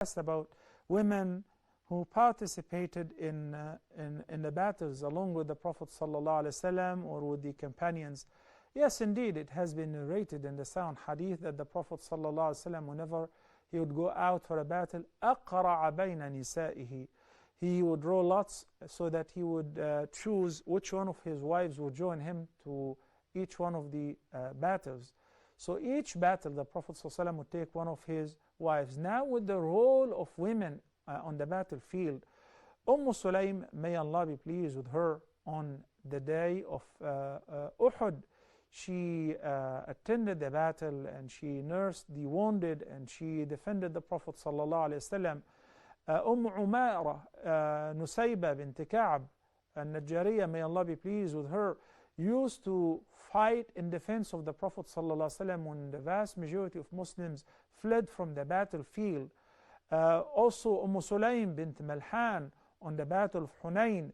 asked about women who participated in the battles along with the Prophet ﷺ or with the companions. Yes, indeed, it has been narrated in the sound hadith that the Prophet ﷺ, whenever he would go out for a battle, أَقْرَعَ بَيْنَ نِسَائِهِ, he would draw lots so that he would choose which one of his wives would join him to each one of the battles. So each battle, the Prophet ﷺ would take one of his wives. Now with the role of women on the battlefield, Sulaym, may Allah be pleased with her, on the day of Uhud, she attended the battle and she nursed the wounded and she defended the Prophet ﷺ. Umaira, Nusayba bint Ka'b, Najariya, may Allah be pleased with her, used to fight in defense of the Prophet ﷺ when the vast majority of Muslims fled from the battlefield. Also Sulaym bint Malhan on the battle of Hunayn,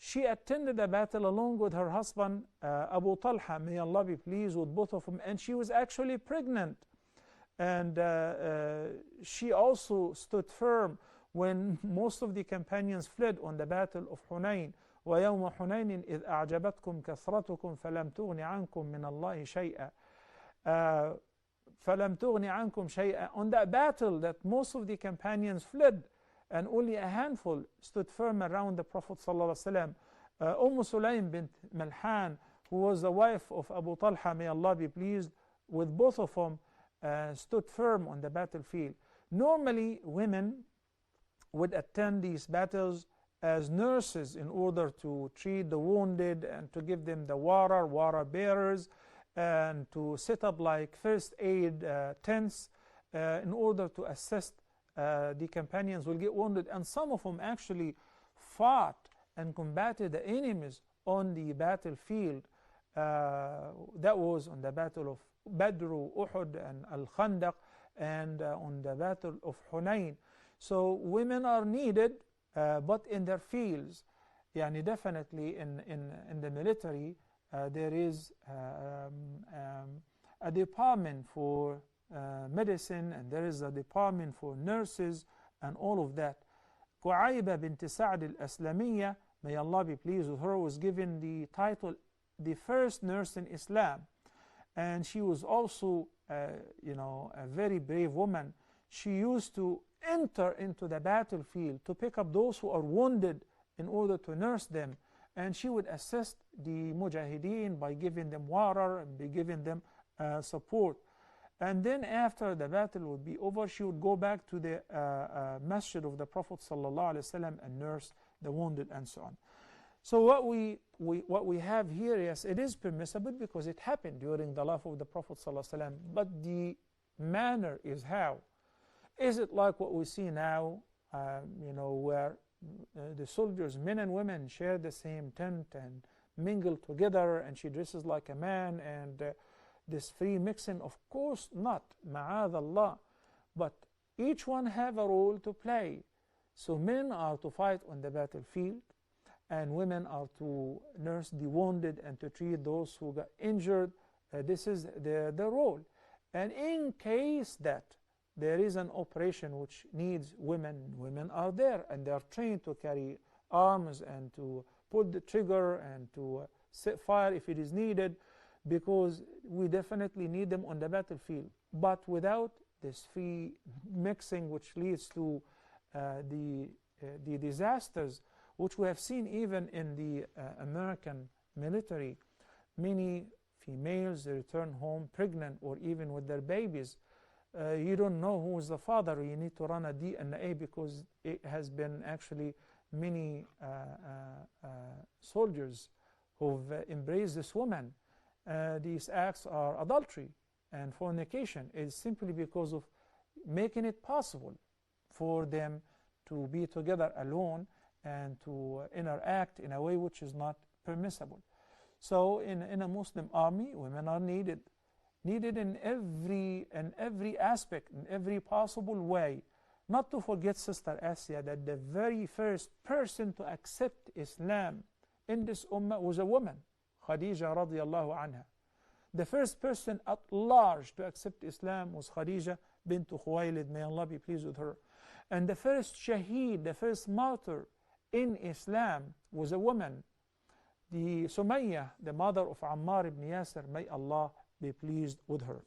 she attended the battle along with her husband Abu Talha, may Allah be pleased with both of them, and she was actually pregnant. And she also stood firm when most of the companions fled on the battle of Hunayn. وَيَوْمَ حُنَيْنٍ إِذْ أَعْجَبَتْكُمْ كَثْرَتُكُمْ فَلَمْ تُغْنِ عَنْكُمْ مِنَ اللَّهِ شَيْئًا فَلَمْ تُغْنِ عَنْكُمْ شَيْئًا. On that battle that most of the companions fled and only a handful stood firm around the Prophet ﷺ. Sulaym bint Malhan, who was the wife of Abu Talha, may Allah be pleased with both of them, stood firm on the battlefield. Normally women would attend these battles as nurses in order to treat the wounded and to give them the water bearers, and to set up like first aid tents in order to assist the companions will get wounded. And some of them actually fought and combated the enemies on the battlefield. That was on the battle of Badr, Uhud, and Al-Khandaq, and on the battle of Hunayn. So women are needed, but in their fields. Yani definitely in the military, there is a department for medicine, and there is a department for nurses and all of that. Qu'ayba bint Sa'd al-Aslamiyya, may Allah be pleased with her, was given the title the first nurse in Islam, and she was also a very brave woman. She used to enter into the battlefield to pick up those who are wounded in order to nurse them, and she would assist the mujahideen by giving them water and by giving them support. And then after the battle would be over, she would go back to the masjid of the Prophet ﷺ and nurse the wounded and so on. So what we have here, yes, it is permissible because it happened during the life of the Prophet ﷺ, but the manner is how. Is it like what we see now, where the soldiers, men and women, share the same tent and mingle together, and she dresses like a man, and this free mixing? Of course not, ma'adh Allah. But each one have a role to play. So men are to fight on the battlefield, and women are to nurse the wounded and to treat those who got injured. This is the role. And in case that there is an operation which needs women, women are there, and they are trained to carry arms and to pull the trigger and to set fire if it is needed, because we definitely need them on the battlefield. But without this free mixing, which leads to the disasters, which we have seen even in the American military. Many females return home pregnant or even with their babies. You don't know who is the father. You need to run a DNA because it has been actually many soldiers who've embraced this woman. These acts are adultery and fornication. It's simply because of making it possible for them to be together alone and to interact in a way which is not permissible. So in a Muslim army, women are needed in every aspect, in every possible way. Not to forget, Sister Asya, that the very first person to accept Islam in this ummah was a woman, Khadija radiallahu anha. The first person at large to accept Islam was Khadija bint Khuwaylid, may Allah be pleased with her. And the first shaheed, the first martyr in Islam was a woman, the Sumayyah, the mother of Ammar ibn Yasir. May Allah be pleased with her.